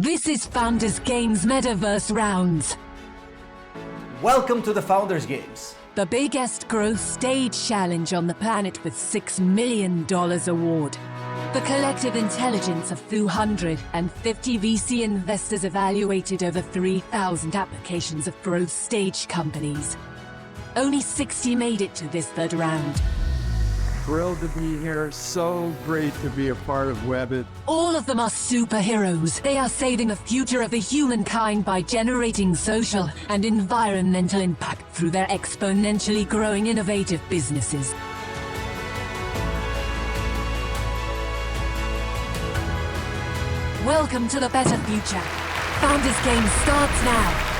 This is Founders Games Metaverse Rounds. Welcome to the Founders Games. The biggest growth stage challenge on the planet with $6 million award. The collective intelligence of 250 VC investors evaluated over 3,000 applications of growth stage companies. Only 60 made it to this third round. Thrilled to be here. So great to be a part of Webital. All of them are superheroes. They are saving the future of the humankind by generating social and environmental impact through their exponentially growing innovative businesses. Welcome to the better future. Founders Game starts now.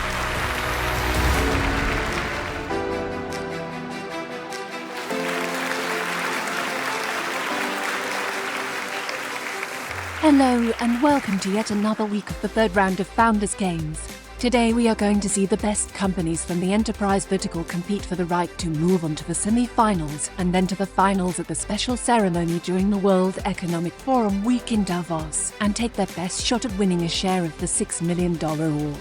Hello and welcome to yet another week of the third round of Founders Games. Today we are going to see the best companies from the enterprise vertical compete for the right to move on to the semi-finals and then to the finals at the special ceremony during the World Economic Forum week in Davos and take their best shot at winning a share of the $6 million award.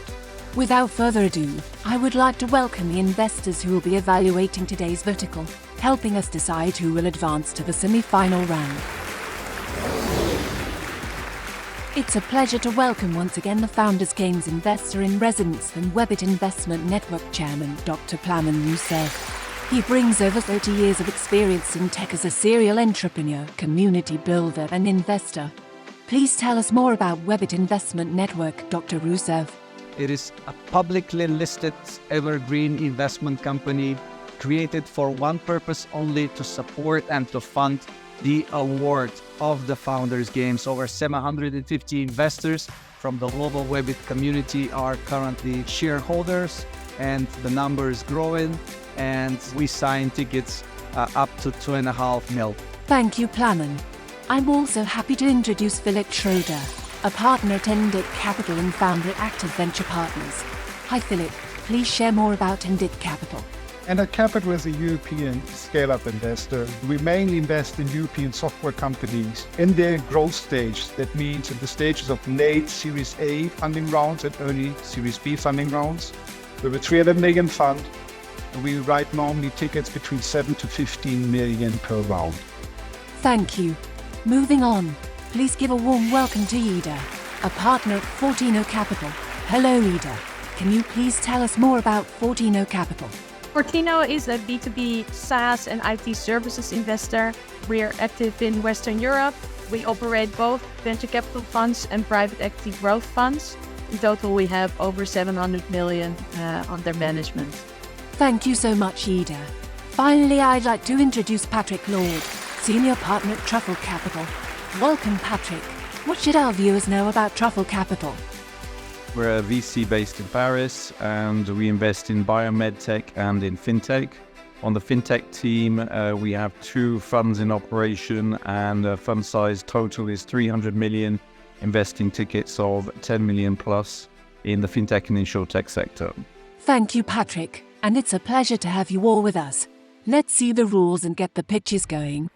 Without further ado, I would like to welcome the investors who will be evaluating today's vertical, helping us decide who will advance to the semi-final round. It's a pleasure to welcome once again the Founders Games Investor in Residence and Webital Investment Network Chairman, Dr. Plamen Russev. He brings over 30 years of experience in tech as a serial entrepreneur, community builder and investor. Please tell us more about Webital Investment Network, Dr. Russev. It is a publicly listed evergreen investment company created for one purpose only: to support and to fund the award of the Founders Games. Over 750 investors from the global Webital community are currently shareholders, and the number is growing, and we sign tickets up to 2.5 mil. Thank you, Plamen. I'm also happy to introduce Philipp Schroeder, a partner at Endeit Capital and founder at Active Venture Partners. Hi Philipp, please share more about Endeit Capital. Endeit Capital is a European scale-up investor. We mainly invest in European software companies in their growth stage. That means in the stages of late Series A funding rounds and early Series B funding rounds. We have a 300 million fund, and we write normally tickets between 7 to 15 million per round. Thank you. Moving on, please give a warm welcome to Ida, a partner at Fortino Capital. Hello Ida, can you please tell us more about Fortino Capital? Fortino is a B2B SaaS and IT services investor. We are active in Western Europe. We operate both venture capital funds and private equity growth funds. In total, we have over 700 million under management. Thank you so much, Ida. Finally, I'd like to introduce Patrick Lord, Senior Partner at Truffle Capital. Welcome, Patrick. What should our viewers know about Truffle Capital? We're a VC based in Paris, and we invest in biomedtech and in fintech. On the fintech team, we have 2 funds in operation, and fund size total is 300 million, investing tickets of 10 million plus in the fintech and insurtech sector. Thank you, Patrick, and it's a pleasure to have you all with us. Let's see the rules and get the pitches going.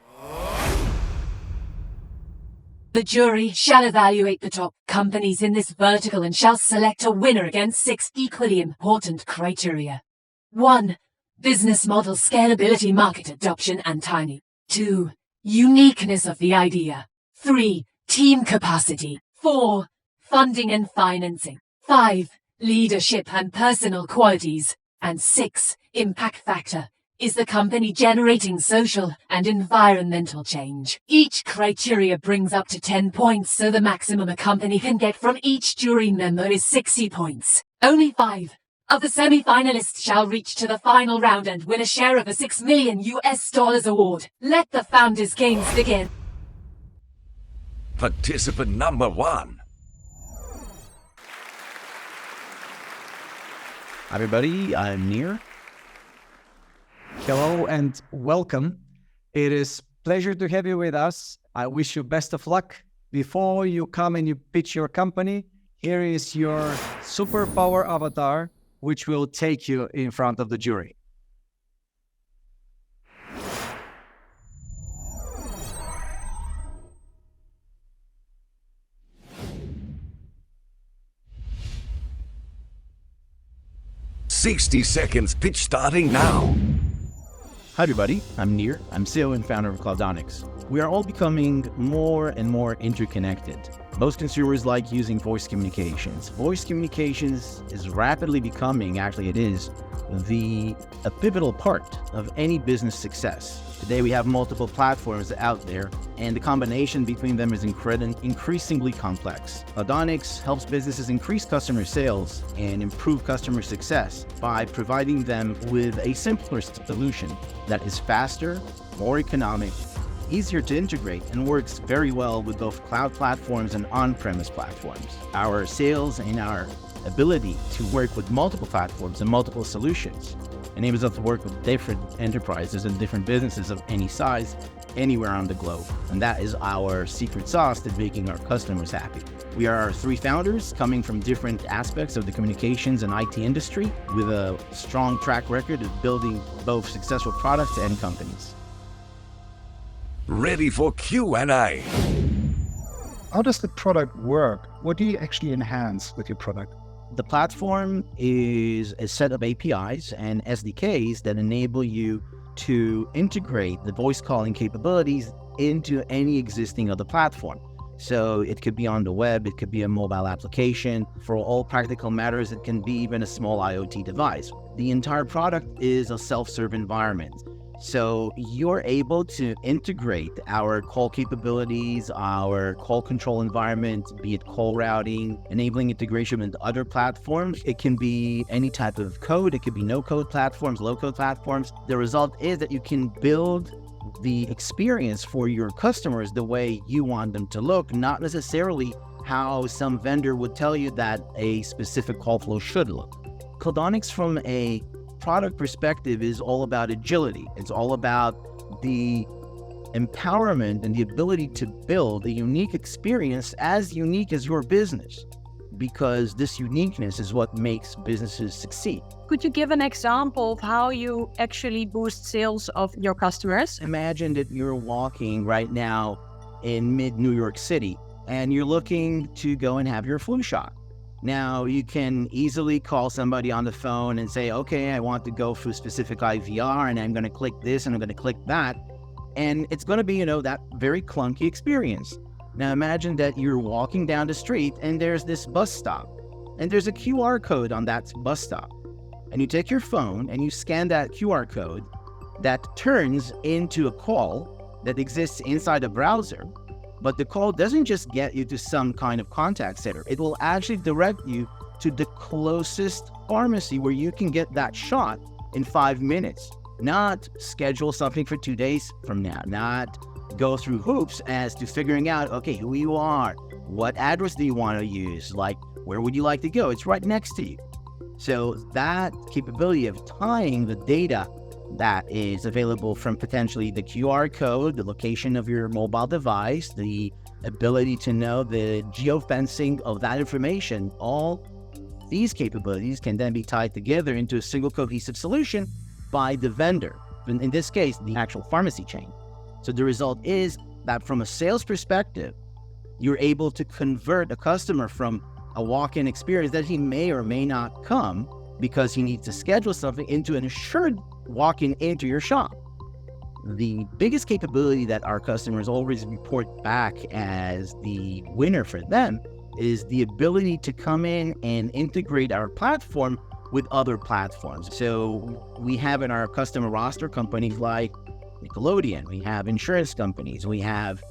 The jury shall evaluate the top companies in this vertical and shall select a winner against 6 equally important criteria. 1. Business model scalability, market adoption and timing. 2. Uniqueness of the idea. 3. Team capacity. 4. Funding and financing. 5. Leadership and personal qualities. And 6. Impact factor. Is the company generating social and environmental change? Each criteria brings up to 10 points, so the maximum a company can get from each jury member is 60 points. Only 5 of the semi-finalists shall reach to the final round and win a share of a $6 million award. Let the Founders Games begin. Participant number 1. Hi everybody, I'm Nir. Hello and welcome. It is a pleasure to have you with us. I wish you best of luck. Before you come and you pitch your company, here is your superpower avatar, which will take you in front of the jury. 60 seconds pitch starting now. Hi everybody, I'm Nir. I'm CEO and founder of Cloudonix. We are all becoming more and more interconnected. Most consumers like using voice communications. Voice communications is rapidly becoming, actually it is, a pivotal part of any business success. Today we have multiple platforms out there, and the combination between them is increasingly complex. Cloudonix helps businesses increase customer sales and improve customer success by providing them with a simpler solution that is faster, more economic, easier to integrate, and works very well with both cloud platforms and on-premise platforms. Our sales and our ability to work with multiple platforms and multiple solutions enables us to work with different enterprises and different businesses of any size anywhere on the globe. And that is our secret sauce to making our customers happy. We are 3 founders coming from different aspects of the communications and IT industry with a strong track record of building both successful products and companies. Ready for Q&A. How does the product work? What do you actually enhance with your product? The platform is a set of APIs and SDKs that enable you to integrate the voice calling capabilities into any existing other platform. So it could be on the web, it could be a mobile application. For all practical matters, it can be even a small IoT device. The entire product is a self-serve environment. So you're able to integrate our call capabilities, our call control environment, be it call routing, enabling integration with other platforms. It can be any type of code. It could be no-code platforms, low-code platforms. The result is that you can build the experience for your customers the way you want them to look, not necessarily how some vendor would tell you that a specific call flow should look. Cloudonix, from a product perspective, is all about agility. It's all about the empowerment and the ability to build a unique experience as unique as your business, because this uniqueness is what makes businesses succeed. Could you give an example of how you actually boost sales of your customers? Imagine that you're walking right now in mid-New York City and you're looking to go and have your flu shot. Now, you can easily call somebody on the phone and say, okay, I want to go through specific IVR and I'm going to click this and I'm going to click that. And it's going to be, that very clunky experience. Now, imagine that you're walking down the street and there's this bus stop and there's a QR code on that bus stop. And you take your phone and you scan that QR code that turns into a call that exists inside a browser. But the call doesn't just get you to some kind of contact center. It will actually direct you to the closest pharmacy where you can get that shot in 5 minutes. Not schedule something for 2 days from now. Not go through hoops as to figuring out, okay, who you are, what address do you want to use, like where would you like to go? It's right next to you. So that capability of tying the data that is available from potentially the QR code, the location of your mobile device, the ability to know the geofencing of that information, all these capabilities can then be tied together into a single cohesive solution by the vendor, in this case, the actual pharmacy chain. So the result is that from a sales perspective, you're able to convert a customer from a walk-in experience that he may or may not come because he needs to schedule something into an assured walking into your shop. The biggest capability that our customers always report back as the winner for them is the ability to come in and integrate our platform with other platforms. So we have in our customer roster companies like Nickelodeon, we have insurance companies, we have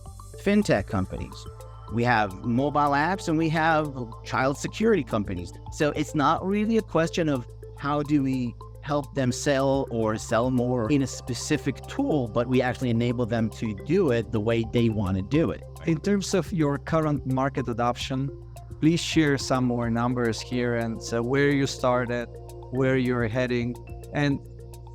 fintech companies, we have mobile apps, and we have child security companies. So it's not really a question of how do we help them sell or sell more in a specific tool, but we actually enable them to do it the way they want to do it. In terms of your current market adoption, please share some more numbers here and where you started, where you're heading. And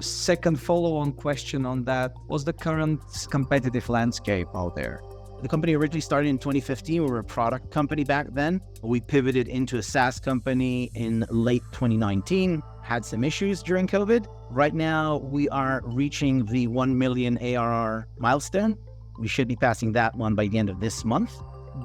second follow-on question on that, what's the current competitive landscape out there? The company originally started in 2015. We were a product company back then. We pivoted into a SaaS company in late 2019, had some issues during COVID. Right now, we are reaching the 1 million ARR milestone. We should be passing that one by the end of this month.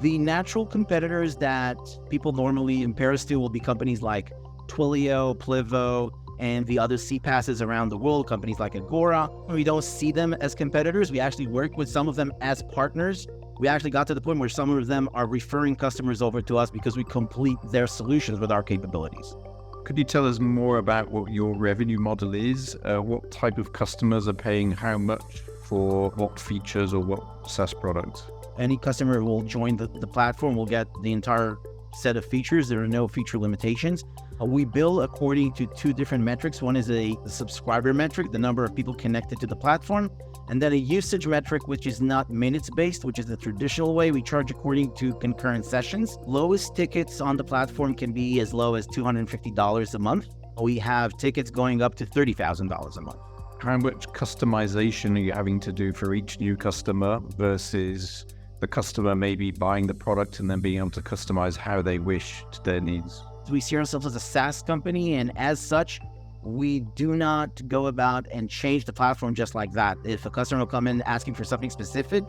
The natural competitors that people normally compare us to will be companies like Twilio, Plivo, and the other CPaaSs around the world, companies like Agora. We don't see them as competitors. We actually work with some of them as partners. We actually got to the point where some of them are referring customers over to us because we complete their solutions with our capabilities. Could you tell us more about what your revenue model is? What type of customers are paying how much for what features or what SaaS products? Any customer who will join the platform will get the entire set of features. There are no feature limitations. We bill according to two different metrics. One is a subscriber metric, the number of people connected to the platform, and then a usage metric, which is not minutes based, which is the traditional way. We charge according to concurrent sessions. Lowest tickets on the platform can be as low as $250 a month. We have tickets going up to $30,000 a month. How much customization are you having to do for each new customer versus the customer maybe buying the product and then being able to customize how they wish to their needs? We see ourselves as a SaaS company, and as such, we do not go about and change the platform just like that. If a customer will come in asking for something specific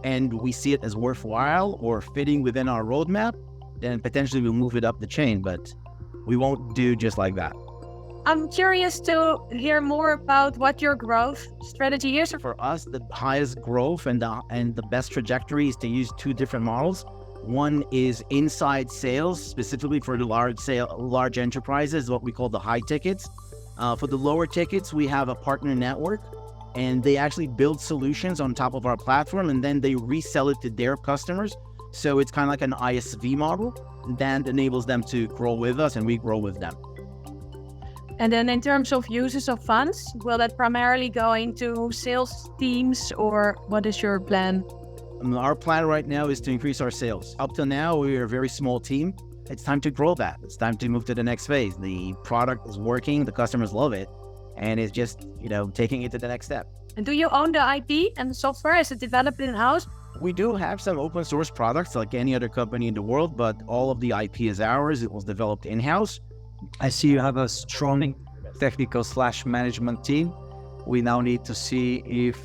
and we see it as worthwhile or fitting within our roadmap, then potentially we'll move it up the chain, but we won't do just like that. I'm curious to hear more about what your growth strategy is. For us, the highest growth and the best trajectory is to use two different models. One is inside sales, specifically for the large enterprises, what we call the high tickets. For the lower tickets, we have a partner network, and they actually build solutions on top of our platform, and then they resell it to their customers. So it's kind of like an ISV model that enables them to grow with us, and we grow with them. And then in terms of uses of funds, will that primarily go into sales teams, or what is your plan? Our plan right now is to increase our sales. Up till now, we are a very small team. It's time to grow that. It's time to move to the next phase. The product is working, the customers love it, and it's just, taking it to the next step. And do you own the IP and the software? Is it developed in-house? We do have some open source products like any other company in the world, but all of the IP is ours. It was developed in-house. I see you have a strong technical/management team. We now need to see if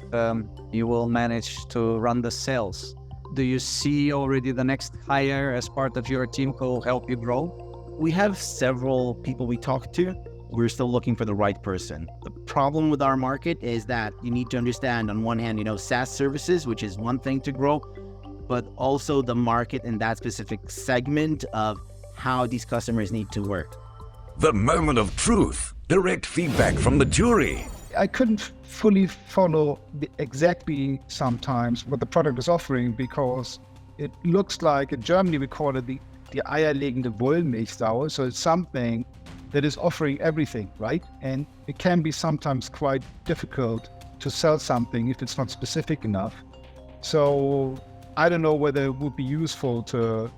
you will manage to run the sales. Do you see already the next hire as part of your team who will help you grow? We have several people we talk to. We're still looking for the right person. The problem with our market is that you need to understand, on one hand, SaaS services, which is one thing to grow, but also the market in that specific segment of how these customers need to work. The moment of truth. Direct feedback from the jury. I couldn't fully follow exactly sometimes what the product is offering, because it looks like in Germany we call it the eierlegende Wollmilchsau. So it's something that is offering everything, right? And it can be sometimes quite difficult to sell something if it's not specific enough. So I don't know whether it would be useful to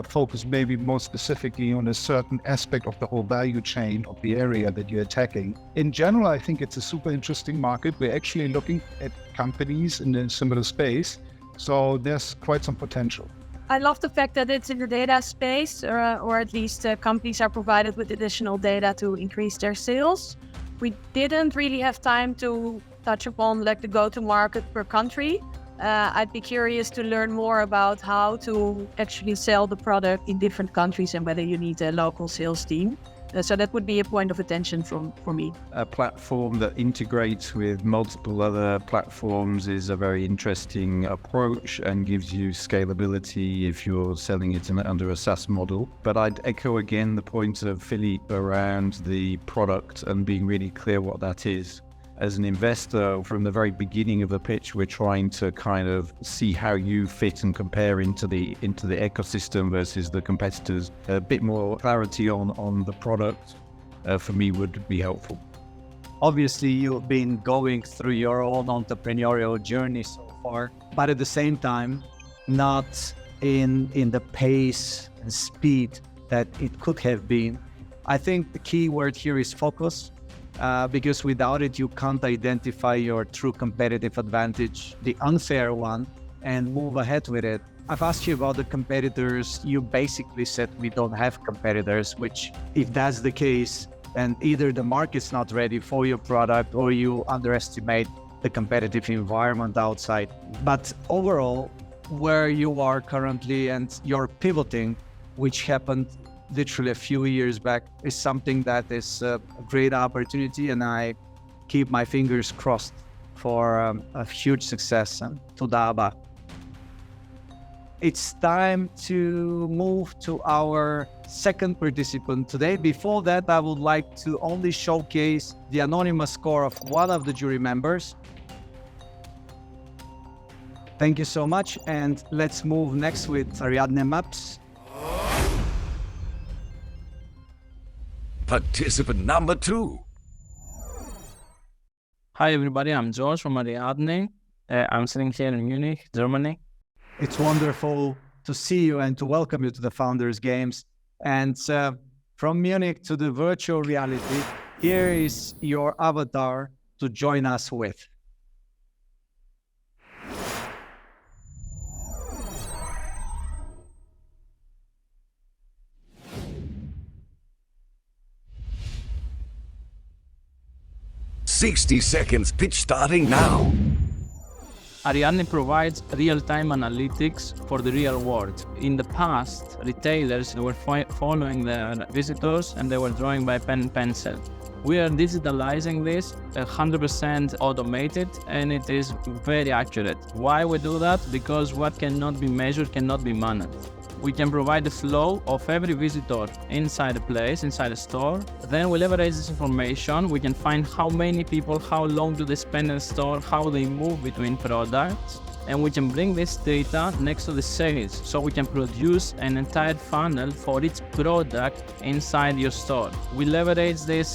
focus maybe more specifically on a certain aspect of the whole value chain of the area that you're attacking. In general, I think it's a super interesting market. We're actually looking at companies in a similar space, so there's quite some potential. I love the fact that it's in the data space, or at least companies are provided with additional data to increase their sales. We didn't really have time to touch upon the go-to-market per country. I'd be curious to learn more about how to actually sell the product in different countries and whether you need a local sales team. So that would be a point of attention for me. A platform that integrates with multiple other platforms is a very interesting approach and gives you scalability if you're selling it under a SaaS model. But I'd echo again the point of Philipp around the product and being really clear what that is. As an investor, from the very beginning of the pitch, we're trying to kind of see how you fit and compare into the ecosystem versus the competitors. A bit more clarity on the product for me would be helpful. Obviously, you've been going through your own entrepreneurial journey so far, but at the same time, not in the pace and speed that it could have been. I think the key word here is focus. Because without it, you can't identify your true competitive advantage, the unfair one, and move ahead with it. I've asked you about the competitors. You basically said we don't have competitors, which if that's the case, then either the market's not ready for your product or you underestimate the competitive environment outside. But overall, where you are currently and you're pivoting, which happened literally a few years back, is something that is a great opportunity, and I keep my fingers crossed for a huge success. תודה רבה. It's time to move to our second participant today. Before that, I would like to only showcase the anonymous score of one of the jury members. Thank you so much, and let's move next with Ariadne Maps. Participant number 2. Hi everybody, I'm George from Ariadne. I'm sitting here in Munich, Germany. It's wonderful to see you and to welcome you to the Founders Games. And from Munich to the virtual reality, here is your avatar to join us with. "60 seconds pitch starting now." Ariadne provides real-time analytics for the real world. In the past, retailers were following their visitors and they were drawing by pen and pencil. We are digitalizing this, 100% automated, and it is very accurate. Why we do that? Because what cannot be measured cannot be managed. We can provide the flow of every visitor inside a place, inside a store. Then we leverage this information. We can find how many people, how long do they spend in the store, how they move between products. And we can bring this data next to the sales. So we can produce an entire funnel for each product inside your store. We leverage this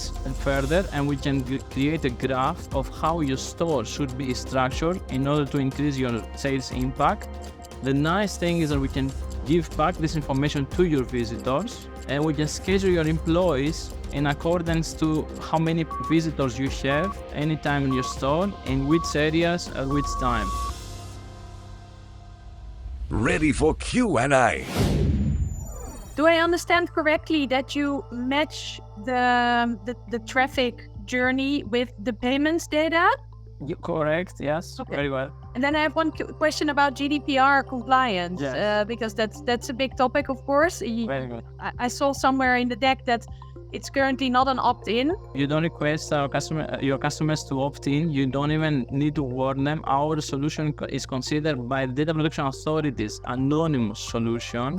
further and we can create a graph of how your store should be structured in order to increase your sales impact. The nice thing is that we can give back this information to your visitors, and we can schedule your employees in accordance to how many visitors you have anytime in your store, in which areas, at which time. Ready for Q&A. Do I understand correctly that you match the traffic journey with the payments data? Correct, yes, Okay. very well. And then I have one question about GDPR compliance, Yes. because that's a big topic, of course. Very good. I saw somewhere in the deck that it's currently not an opt-in. You don't request your customers to opt in. You don't even need to warn them. Our solution is considered by the data protection authorities anonymous solution.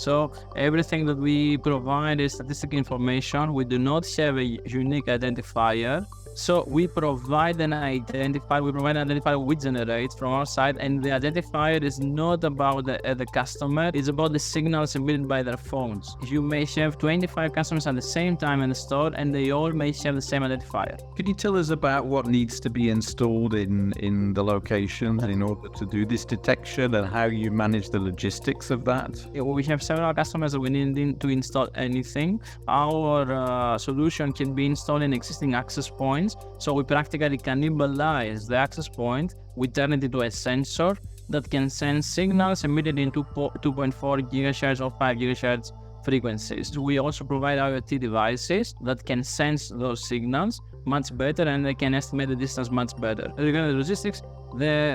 So everything that we provide is statistical information. We do not have a unique identifier. So we provide an identifier we generate from our side, and the identifier is not about the customer, it's about the signals emitted by their phones. You may have 25 customers at the same time in the store, and they all may have the same identifier. Could you tell us about what needs to be installed in the location in order to do this detection, and how you manage the logistics of that? We have several customers that we need to install anything. Our solution can be installed in existing access points. So we practically cannibalize the access point. We turn it into a sensor that can send signals emitted in 2.4 gigahertz or 5 gigahertz frequencies. We also provide IoT devices that can sense those signals much better, and they can estimate the distance much better. Regarding the logistics,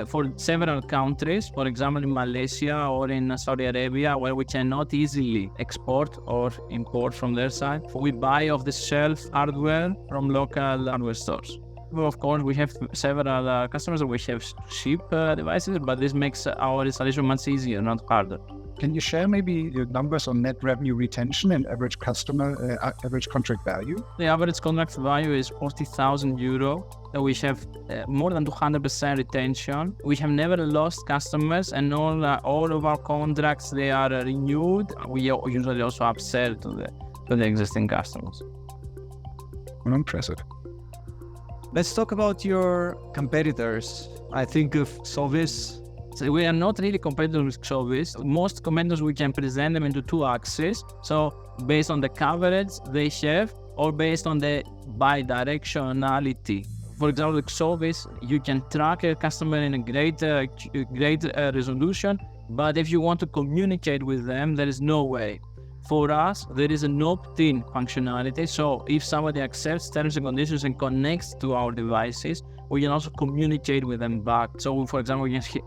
for several countries, for example in Malaysia or in Saudi Arabia, where we cannot easily export or import from their side, we buy off-the-shelf hardware from local hardware stores. Of course, we have several customers that we have cheap devices, but this makes our installation much easier, not harder. Can you share maybe your numbers on net revenue retention and average contract value? The average contract value is 40,000 euro. We have more than 200% retention. We have never lost customers, and all of our contracts, they are renewed. We usually also upsell to the existing customers. Well, impressive. Let's talk about your competitors. I think of Sovis. So we are not really competitors with Sovis. Most competitors, we can present them into two axes. So based on the coverage they have, or based on the bi-directionality. For example, with Sovis, you can track a customer in a great resolution, but if you want to communicate with them, there is no way. For us, there is an opt-in functionality. So if somebody accepts terms and conditions and connects to our devices, we can also communicate with them back. So for example,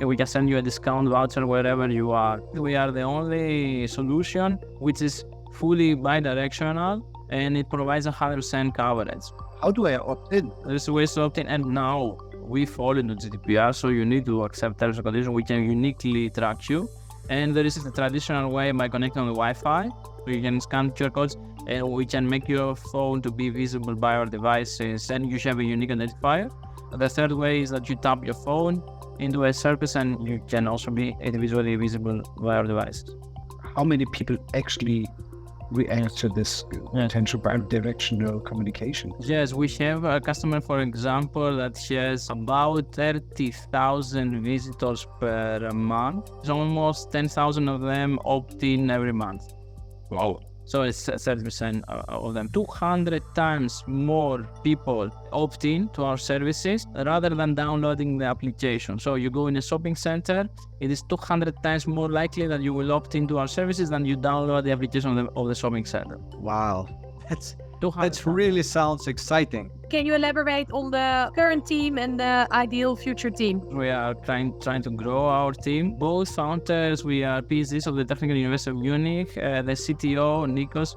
we can send you a discount voucher wherever you are. We are the only solution which is fully bi-directional, and it provides 100% coverage. How do I opt in? There's ways to opt in, and now we follow the GDPR, so you need to accept terms and conditions. We can uniquely track you. And there is the traditional way by connecting on the Wi-Fi. You can scan QR codes, and we can make your phone to be visible by our devices, and you have a unique identifier. The third way is that you tap your phone into a surface, and you can also be individually visible by our devices. How many people actually react to this potential bi-directional communication? Yes, we have a customer, for example, that has about 30,000 visitors per month. So almost 10,000 of them opt in every month. Wow. So it's 30% of them. 200 times more people opt in to our services rather than downloading the application. So you go in a shopping center, it is 200 times more likely that you will opt into our services than you download the application of the shopping center. Wow. That really sounds exciting. Can you elaborate on the current team and the ideal future team? We are trying to grow our team. Both founders, we are PhDs of the Technical University of Munich. The CTO, Nikos,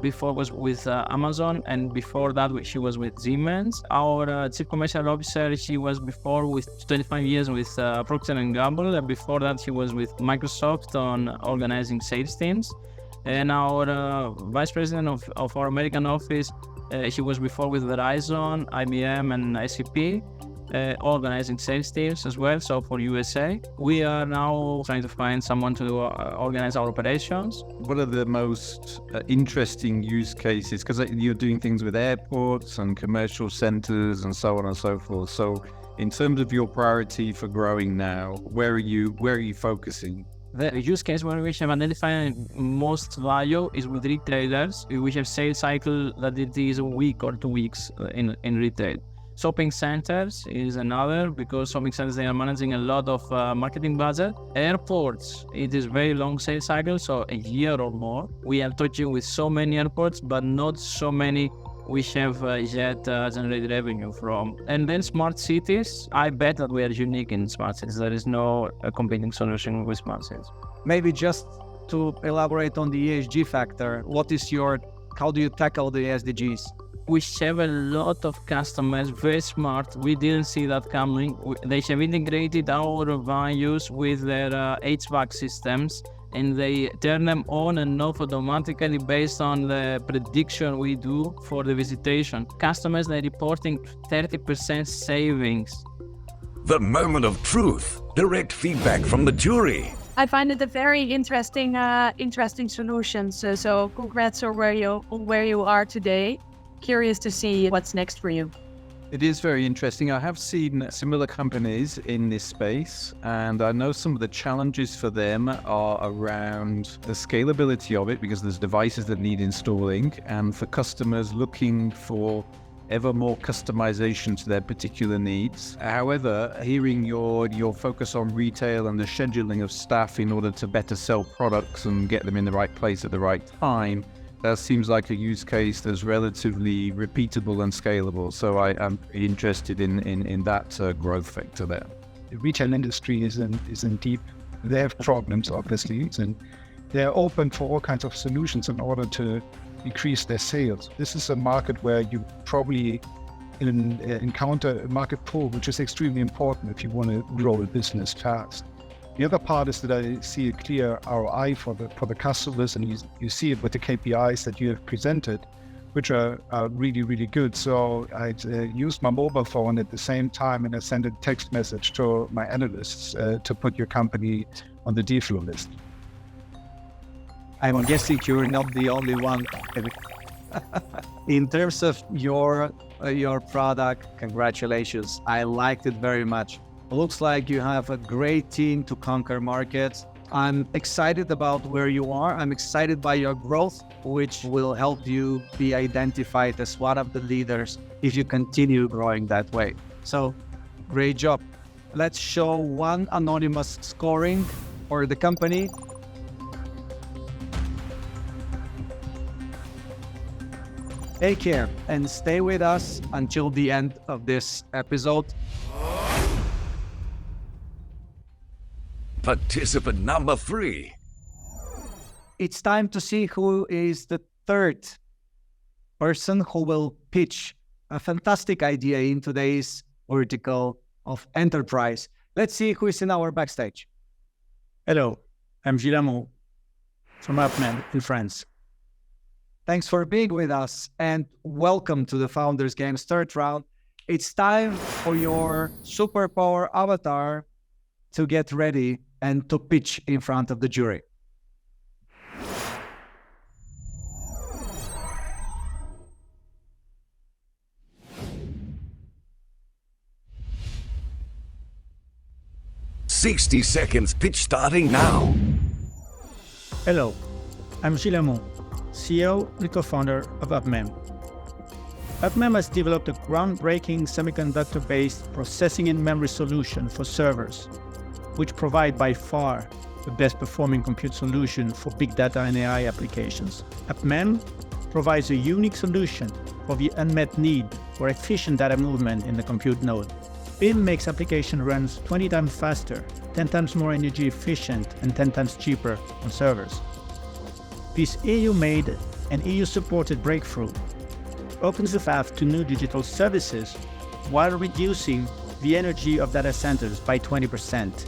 before was with Amazon, and before that she was with Siemens. Our Chief Commercial Officer, she was before with 25 years with Procter & Gamble, and before that she was with Microsoft on organizing sales teams. And our Vice President of our American office, she was before with Verizon, IBM, and SAP, organizing sales teams as well. So for USA, we are now trying to find someone to organize our operations. What are the most interesting use cases? Because you're doing things with airports and commercial centers and so on and so forth. So in terms of your priority for growing now, where are you focusing? The use case where we have identified most value is with retailers. We have sales cycle that it is a week or 2 weeks in retail. Shopping centers is another, because shopping centers, they are managing a lot of marketing budget. Airports, it is very long sales cycle, so a year or more. We are touching with so many airports, but not so many we have yet generated revenue from. And then smart cities, I bet that we are unique in smart cities. There is no competing solution with smart cities. Maybe just to elaborate on the ESG factor, how do you tackle the SDGs? We have a lot of customers, very smart. We didn't see that coming. They have integrated our values with their HVAC systems, and they turn them on and off automatically based on the prediction we do for the visitation. Customers, they're reporting 30% savings. The moment of truth. Direct feedback from the jury. I find it a very interesting solution. So congrats on where you are today. Curious to see what's next for you. It is very interesting. I have seen similar companies in this space, and I know some of the challenges for them are around the scalability of it, because there's devices that need installing, and for customers looking for ever more customization to their particular needs. However, hearing your focus on retail and the scheduling of staff in order to better sell products and get them in the right place at the right time, that seems like a use case that's relatively repeatable and scalable. So I am interested in that growth vector there. The retail industry is in deep. They have problems, obviously, and they're open for all kinds of solutions in order to increase their sales. This is a market where you probably encounter a market pull, which is extremely important if you want to grow a business fast. The other part is that I see a clear ROI for the customers, and you see it with the KPIs that you have presented, which are really, really good. So I used my mobile phone at the same time, and I sent a text message to my analysts to put your company on the deal flow list. I'm guessing you're not the only one. In terms of your product, congratulations. I liked it very much. Looks like you have a great team to conquer markets. I'm excited about where you are. I'm excited by your growth, which will help you be identified as one of the leaders if you continue growing that way. So, great job. Let's show one anonymous scoring for the company. Take care and stay with us until the end of this episode. Participant number 3. it's time to see who is the third person who will pitch a fantastic idea in today's vertical of enterprise. Let's see who is in our backstage. Hello, I'm Gilles from UPMEM in France. Thanks for being with us and welcome to the Founders Games third round. It's time for your superpower avatar to get ready and to pitch in front of the jury. "60 seconds pitch starting now." Hello, I'm Gilles, CEO and co-founder of UPMEM. UPMEM has developed a groundbreaking semiconductor-based processing and memory solution for servers, which provide by far the best performing compute solution for big data and AI applications. UPMEM provides a unique solution for the unmet need for efficient data movement in the compute node. BIM makes application runs 20 times faster, 10 times more energy efficient, and 10 times cheaper on servers. This EU-made and EU-supported breakthrough opens the path to new digital services while reducing the energy of data centers by 20%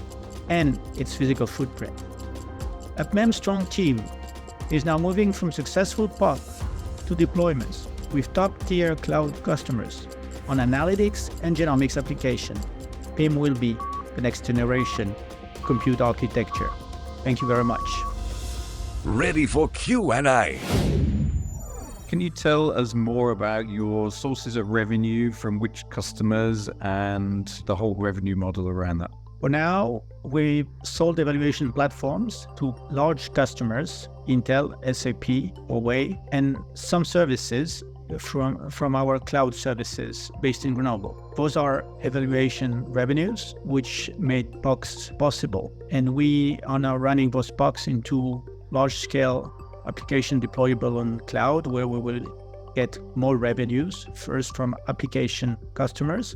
and its physical footprint. UPMEM's strong team is now moving from successful POC to deployments with top-tier cloud customers on analytics and genomics application. BIM will be the next generation compute architecture. Thank you very much. Ready for Q&A. Can you tell us more about your sources of revenue, from which customers, and the whole revenue model around that? For now, we've sold evaluation platforms to large customers, Intel, SAP, Huawei, and some services from our cloud services based in Grenoble. Those are evaluation revenues, which made POCs possible. And we are now running those POCs into large-scale application deployable on cloud, where we will get more revenues, first from application customers,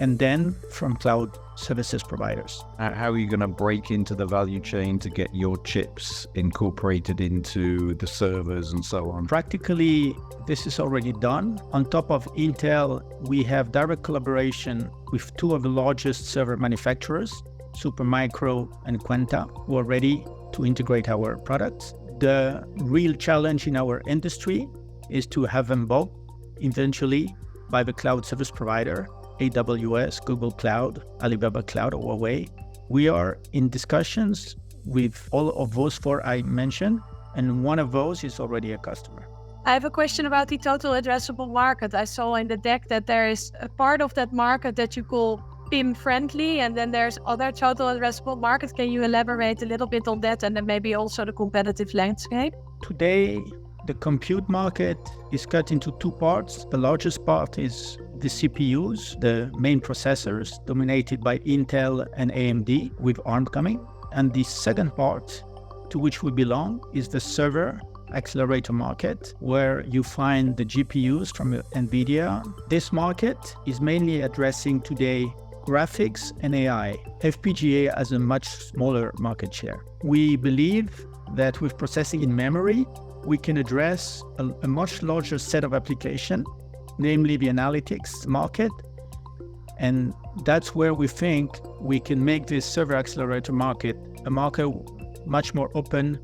and then from cloud services providers. How are you going to break into the value chain to get your chips incorporated into the servers and so on? Practically, this is already done. On top of Intel, we have direct collaboration with two of the largest server manufacturers, Supermicro and Quanta, who are ready to integrate our products. The real challenge in our industry is to have them both eventually by the cloud service provider, AWS, Google Cloud, Alibaba Cloud, or Huawei. We are in discussions with all of those four I mentioned, and one of those is already a customer. I have a question about the total addressable market. I saw in the deck that there is a part of that market that you call BIM friendly, and then there's other total addressable market. Can you elaborate a little bit on that, and then maybe also the competitive landscape? Today, the compute market is cut into two parts. The largest part is the CPUs, the main processors, dominated by Intel and AMD, with ARM coming. And the second part, to which we belong, is the server accelerator market, where you find the GPUs from NVIDIA. This market is mainly addressing today graphics and AI. FPGA has a much smaller market share. We believe that with processing in memory, we can address a much larger set of applications, namely the analytics market. And that's where we think we can make this server accelerator market a market much more open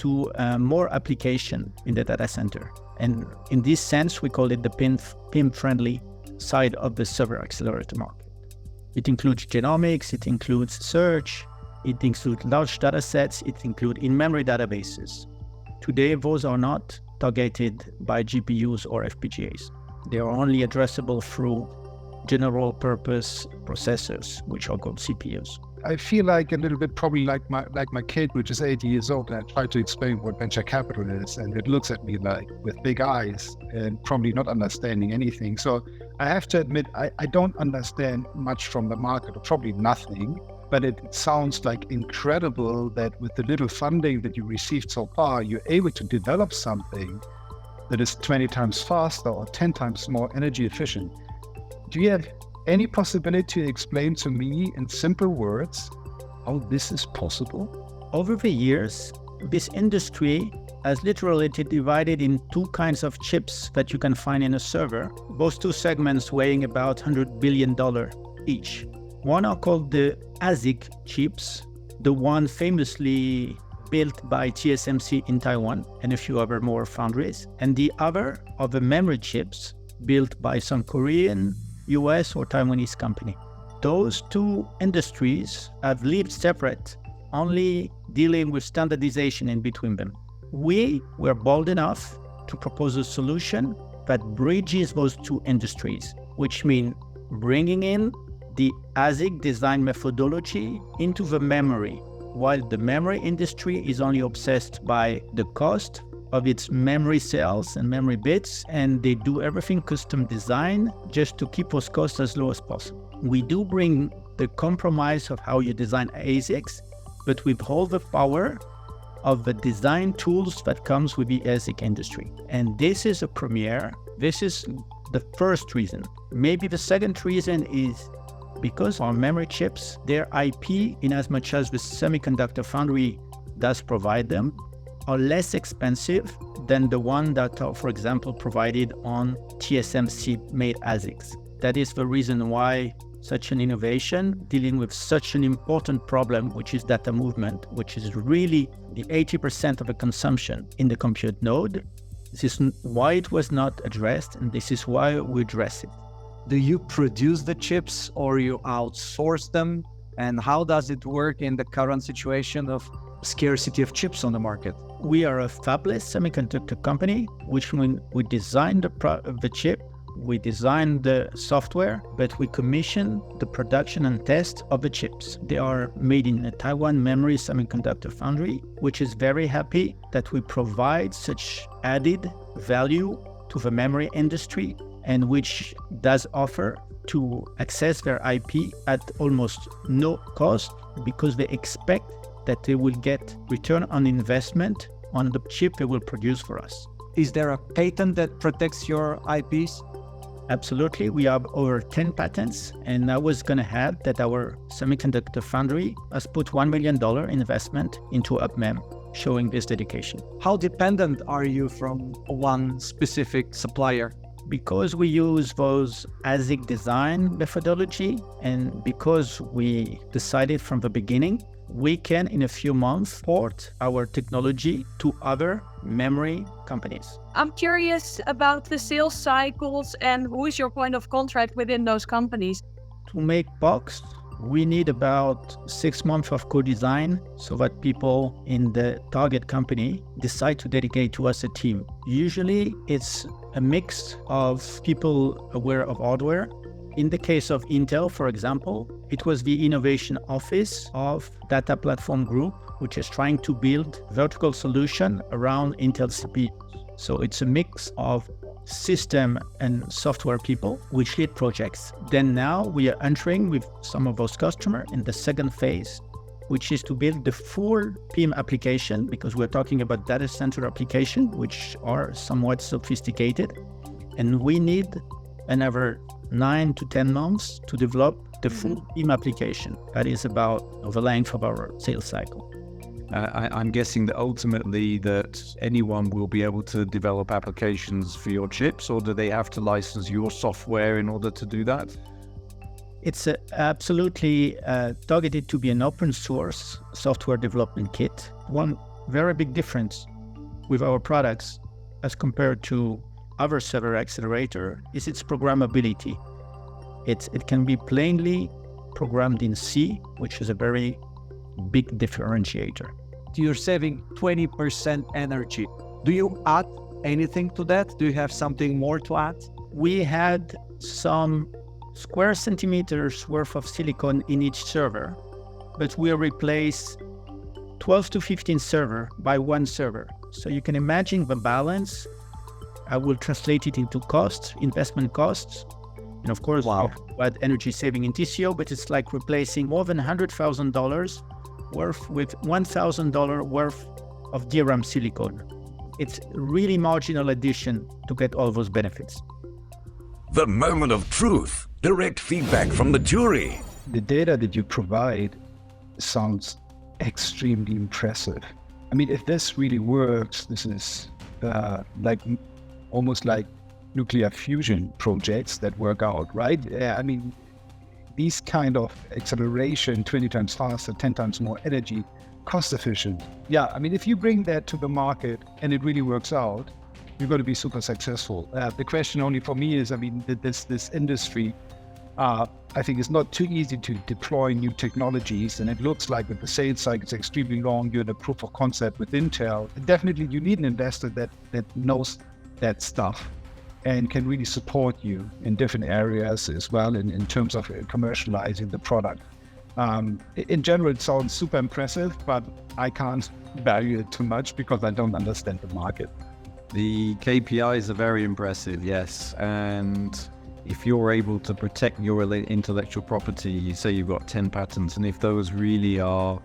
to more application in the data center. And in this sense, we call it the PIM-friendly side of the server accelerator market. It includes genomics, it includes search, it includes large data sets, it includes in-memory databases. Today, those are not targeted by GPUs or FPGAs. They are only addressable through general purpose processors, which are called CPUs. I feel like a little bit probably like my kid, which is 80 years old, and I try to explain what venture capital is, and it looks at me like with big eyes and probably not understanding anything. So I have to admit, I don't understand much from the market, or probably nothing, but it sounds like incredible that with the little funding that you received so far, you're able to develop something that is 20 times faster or 10 times more energy efficient. Do you have any possibility to explain to me in simple words how this is possible? Over the years, this industry has literally divided in two kinds of chips that you can find in a server, those two segments weighing about $100 billion each. One are called the ASIC chips, the one famously built by TSMC in Taiwan and a few other more foundries, and the other are the memory chips built by some Korean, US or Taiwanese company. Those two industries have lived separate, only dealing with standardization in between them. We were bold enough to propose a solution that bridges those two industries, which means bringing in the ASIC design methodology into the memory, while the memory industry is only obsessed by the cost of its memory cells and memory bits, and they do everything custom design just to keep those costs as low as possible. We do bring the compromise of how you design ASICs, but with all the power of the design tools that comes with the ASIC industry. And this is a premiere. This is the first reason. Maybe the second reason is because our memory chips, their IP, in as much as the semiconductor foundry does provide them, are less expensive than the one that are, for example, provided on TSMC-made ASICs. That is the reason why such an innovation dealing with such an important problem, which is data movement, which is really the 80% of the consumption in the compute node. This is why it was not addressed, and this is why we address it. Do you produce the chips or you outsource them? And how does it work in the current situation of scarcity of chips on the market? We are a fabless semiconductor company, which means we design the chip, we design the software, but we commission the production and test of the chips. They are made in a Taiwan memory semiconductor foundry, which is very happy that we provide such added value to the memory industry, and which does offer to access their IP at almost no cost, because they expect that they will get return on investment on the chip they will produce for us. Is there a patent that protects your IPs? Absolutely. We have over 10 patents, and I was going to add that our semiconductor foundry has put $1 million investment into UPMEM, showing this dedication. How dependent are you from one specific supplier? Because we use those ASIC design methodology, and because we decided from the beginning, we can in a few months port our technology to other memory companies. I'm curious about the sales cycles and who is your point of contact within those companies? To make box, we need about 6 months of co-design so that people in the target company decide to dedicate to us a team. Usually it's a mix of people aware of hardware. In the case of Intel, for example, it was the innovation office of Data Platform Group, which is trying to build vertical solution around Intel CPU. So it's a mix of system and software people which lead projects. Then now we are entering with some of those customers in the second phase, which is to build the full PIM application, because we're talking about data center application, which are somewhat sophisticated. And we need another 9 to 10 months to develop the full PIM application. That is about the length of our sales cycle. I'm guessing that ultimately that anyone will be able to develop applications for your chips, or do they have to license your software in order to do that? It's absolutely targeted to be an open source software development kit. One very big difference with our products as compared to other server accelerator is its programmability. It can be plainly programmed in C, which is a very big differentiator. You're saving 20% energy. Do you add anything to that? Do you have something more to add? We had some square centimeters worth of silicon in each server, but we replace 12 to 15 server by one server. So you can imagine the balance. I will translate it into costs, investment costs. And of course, what energy saving in TCO, but it's like replacing more than $100,000 worth with $1,000 worth of DRAM silicon. It's really marginal addition to get all those benefits. The moment of truth. Direct feedback from the jury. The data that you provide sounds extremely impressive. I mean, if this really works, this is almost like nuclear fusion projects that work out, right? I mean, these kind of acceleration, 20 times faster, 10 times more energy, cost efficient. Yeah, I mean, if you bring that to the market and it really works out, you're going to be super successful. The question only for me is, I mean, this industry, I think it's not too easy to deploy new technologies, and it looks like with the sales cycle, it's extremely long. You're in a proof of concept with Intel. Definitely, you need an investor that knows that stuff and can really support you in different areas as well in terms of commercializing the product. In general, it sounds super impressive, but I can't value it too much because I don't understand the market. The KPIs are very impressive, yes. And if you're able to protect your intellectual property, you say you've got 10 patents, and if those really are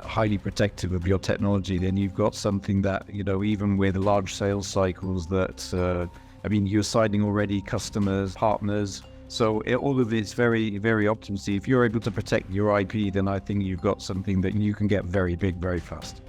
highly protective of your technology, then you've got something that, you know, even with large sales cycles that, I mean, you're signing already customers, partners. So all of it's very, very optimistic. If you're able to protect your IP, then I think you've got something that you can get very big, very fast.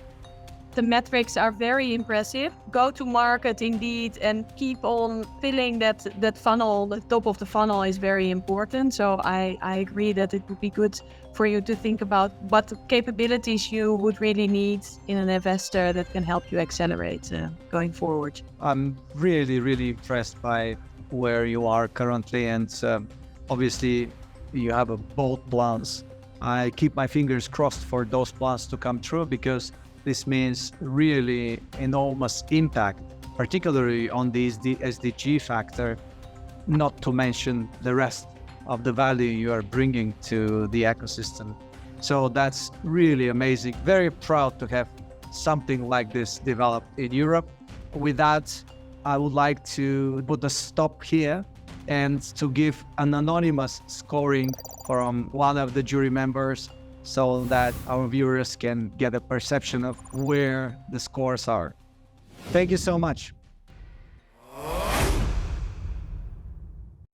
The metrics are very impressive. Go to market indeed, and keep on filling that funnel. The top of the funnel is very important. So I agree that it would be good for you to think about what capabilities you would really need in an investor that can help you accelerate going forward. I'm really, really impressed by where you are currently, and obviously you have a bold plans. I keep my fingers crossed for those plans to come true, because this means really enormous impact, particularly on the SDG factor, not to mention the rest of the value you are bringing to the ecosystem. So that's really amazing. Very proud to have something like this developed in Europe. With that, I would like to put a stop here and to give an anonymous scoring from one of the jury members, so that our viewers can get a perception of where the scores are. Thank you so much.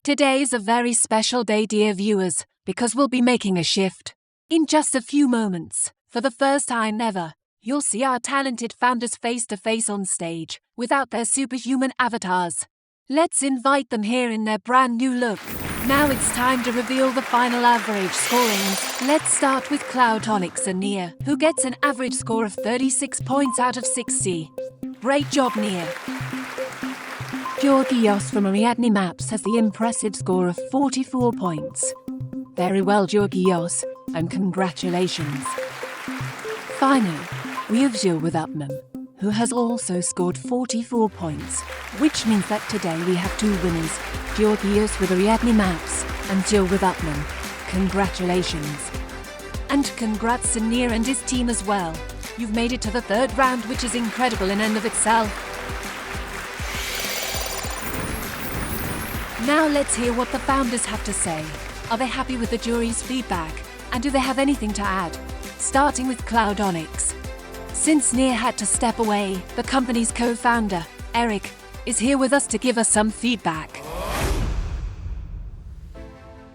Today is a very special day, dear viewers, because we'll be making a shift. In just a few moments, for the first time ever, you'll see our talented founders face to face on stage, without their superhuman avatars. Let's invite them here in their brand new look. Now it's time to reveal the final average scorings. Let's start with Cloudonix and Nia, who gets an average score of 36 points out of 60. Great job, Nia. Georgios from Ariadne Maps has the impressive score of 44 points. Very well, Georgios, and congratulations. Finally, we have Jill with UPMEM, who has also scored 44 points, which means that today we have two winners, Georgios with Ariadne Maps and Jill with UPMEM. Congratulations. And congrats to Nir and his team as well. You've made it to the third round, which is incredible in and of itself. Now let's hear what the founders have to say. Are they happy with the jury's feedback? And do they have anything to add? Starting with Cloudonix. Since Nir had to step away, the company's co-founder, Eric, is here with us to give us some feedback.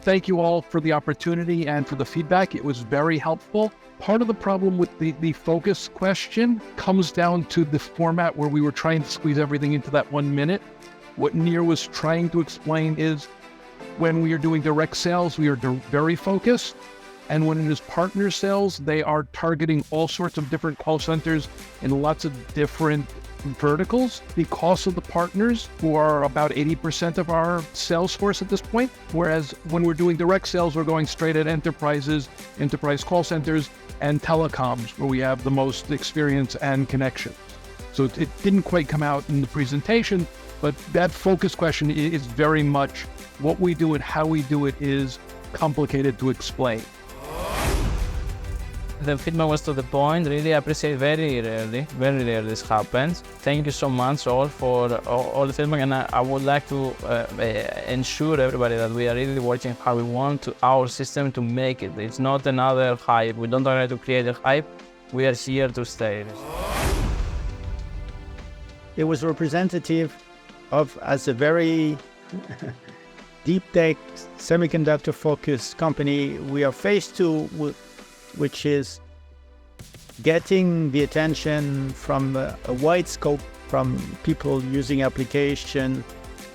Thank you all for the opportunity and for the feedback. It was very helpful. Part of the problem with the focus question comes down to the format where we were trying to squeeze everything into that 1 minute. What Nir was trying to explain is when we are doing direct sales, we are very focused. And when it is partner sales, they are targeting all sorts of different call centers in lots of different verticals because of the partners, who are about 80% of our sales force at this point. Whereas when we're doing direct sales, we're going straight at enterprises, enterprise call centers, and telecoms, where we have the most experience and connections. So it didn't quite come out in the presentation, but that focus question is very much what we do and how we do it is complicated to explain. The feedback was to the point. Really appreciate. Very rarely this happens. Thank you so much all for all the feedback, and I would like to ensure everybody that we are really working how we want our system to make it. It's not another hype. We don't try to create a hype. We are here to stay. It was representative of as a very deep tech semiconductor focused company we are faced to, which is getting the attention from a wide scope, from people using application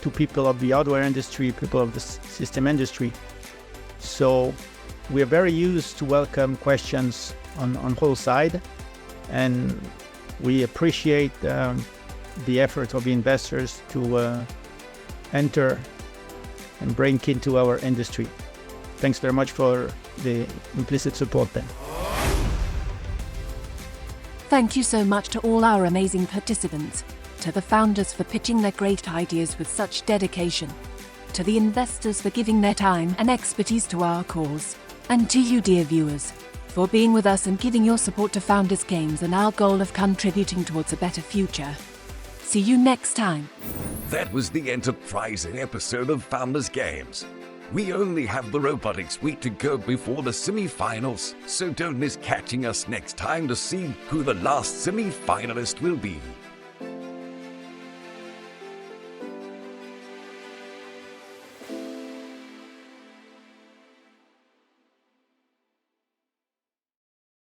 to people of the hardware industry, people of the system industry. So we're very used to welcome questions on whole side, and we appreciate the effort of the investors to enter and break into our industry. Thanks very much for the implicit support then. Thank you so much to all our amazing participants, to the founders for pitching their great ideas with such dedication, to the investors for giving their time and expertise to our cause, and to you, dear viewers, for being with us and giving your support to Founders Games and our goal of contributing towards a better future. See you next time. That was the enterprising episode of Founders Games. We only have the robotics week to go before the semi-finals, so don't miss catching us next time to see who the last semi-finalist will be.